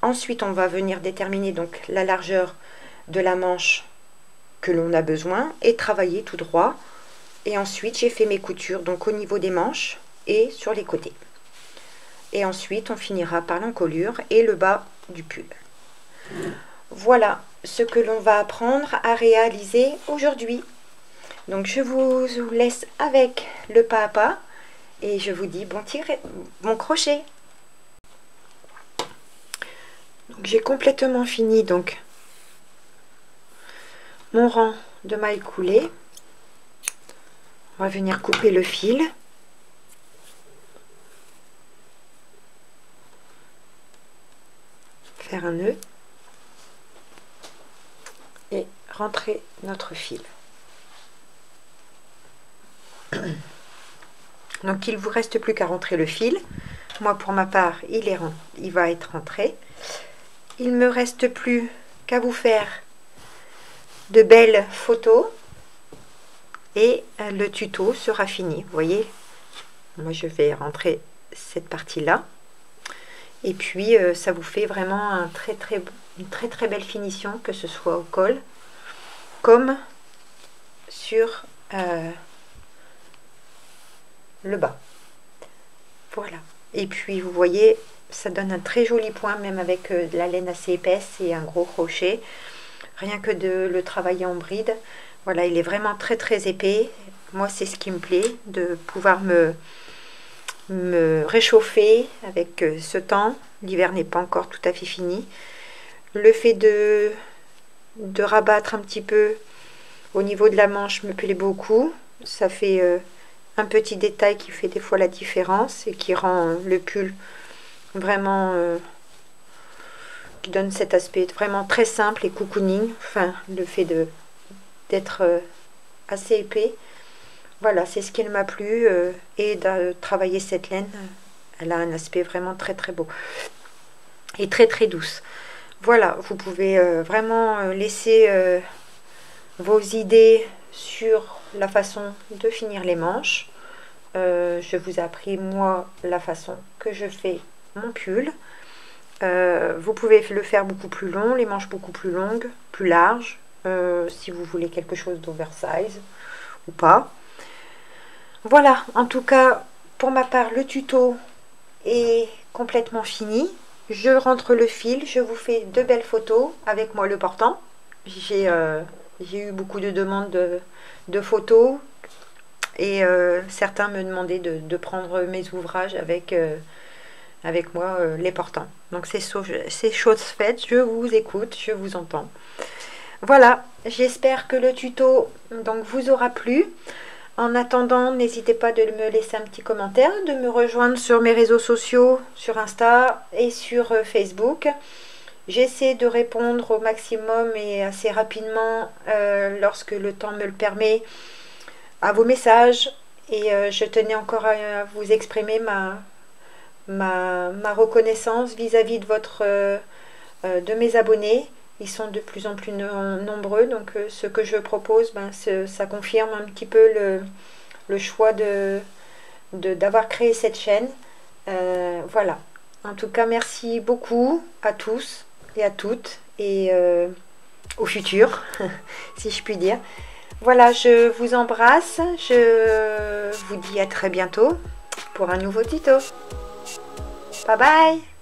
S1: Ensuite, on va venir déterminer donc la largeur de la manche que l'on a besoin et travailler tout droit. Et ensuite, j'ai fait mes coutures donc au niveau des manches et sur les côtés. Et ensuite, on finira par l'encolure et le bas du pull. Voilà ce que l'on va apprendre à réaliser aujourd'hui. Donc, je vous laisse avec le pas à pas et je vous dis bon crochet. J'ai complètement fini donc mon rang de mailles coulées. On va venir couper le fil. Faire un nœud. Et rentrer notre fil. Donc il vous reste plus qu'à rentrer le fil. Moi pour ma part, il va être rentré. Il me reste plus qu'à vous faire de belles photos et le tuto sera fini. Vous voyez, moi je vais rentrer cette partie là et puis ça vous fait vraiment une très belle finition, que ce soit au col comme sur le bas. Voilà, et puis vous voyez, ça donne un très joli point même avec de la laine assez épaisse et un gros crochet. Rien que de le travailler en bride, voilà, il est vraiment très épais. Moi c'est ce qui me plaît, de pouvoir me réchauffer avec ce temps. L'hiver n'est pas encore tout à fait fini. Le fait de rabattre un petit peu au niveau de la manche me plaît beaucoup. Ça fait un petit détail qui fait des fois la différence et qui rend le pull vraiment qui donne cet aspect vraiment très simple et cocooning. Enfin, le fait d'être assez épais, voilà, c'est ce qui m'a plu. Et de travailler cette laine, elle a un aspect vraiment très beau et très douce. Voilà, vous pouvez vraiment laisser vos idées sur la façon de finir les manches. Je vous ai appris moi la façon que je fais mon pull. Vous pouvez le faire beaucoup plus long, les manches beaucoup plus longues, plus larges, si vous voulez quelque chose d'oversize ou pas. Voilà, en tout cas, pour ma part, le tuto est complètement fini. Je rentre le fil, je vous fais de belles photos avec moi le portant. J'ai eu beaucoup de demandes de photos et certains me demandaient de prendre mes ouvrages avec avec moi les portants. Donc c'est chose faite, je vous écoute, je vous entends. Voilà, j'espère que le tuto donc vous aura plu. En attendant, n'hésitez pas de me laisser un petit commentaire, de me rejoindre sur mes réseaux sociaux, sur Insta et sur Facebook. J'essaie de répondre au maximum et assez rapidement lorsque le temps me le permet à vos messages. Et je tenais encore à vous exprimer ma reconnaissance vis-à-vis de mes abonnés. Ils sont de plus en plus nombreux, donc ce que je propose, ça confirme un petit peu le choix d'avoir créé cette chaîne. Voilà. En tout cas, merci beaucoup à tous et à toutes, et au futur, si je puis dire. Voilà, je vous embrasse, je vous dis à très bientôt pour un nouveau tuto. Bye bye!